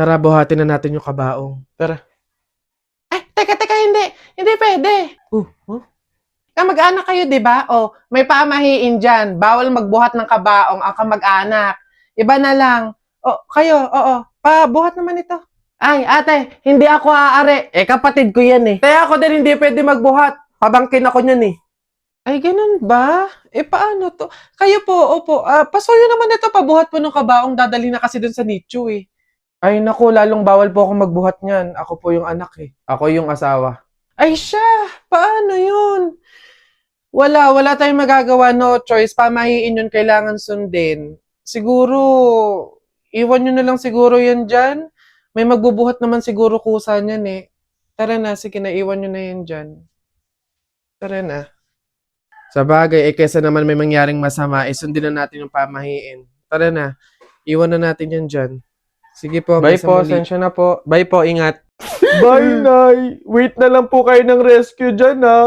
Tara, buhatin na natin yung kabaong. Tara. Ay, teka, hindi. Hindi pwede. Huh? Kamag-anak kayo, di ba? O, may pamahiin dyan. Bawal magbuhat ng kabaong ang kamag-anak. Iba na lang. O, kayo, oo. Pabuhat naman ito. Ay, ate, hindi ako aare. Kapatid ko yan eh. Kaya ako din hindi pwede magbuhat. Pabangkin ako niyan eh. Ay, ganun ba? Paano to? Kayo po, opo. Pasuyo naman ito, pabuhat po ng kabaong. Dadali na kasi dun sa nicho eh. Ay naku, lalong bawal po ako magbuhat niyan. Ako po yung anak eh. Ako yung asawa. Ay siya, paano yun? Wala tayong magagawa, no choice. Pamahiin yun, kailangan sundin. Siguro, iwan nyo na lang siguro yan dyan. May magbubuhat naman siguro kusa niyan eh. Tara na, sige na, iwan nyo na yan dyan. Tara na. Sa bagay, kesa naman may mangyaring masama, sundin na natin yung pamahiin. Tara na, iwan na natin yan dyan. Sige po, Bye hanggang sa po, muli. sensya na po. Bye po, ingat. Bye, Nay! Wait na lang po kayo ng rescue dyan, ha?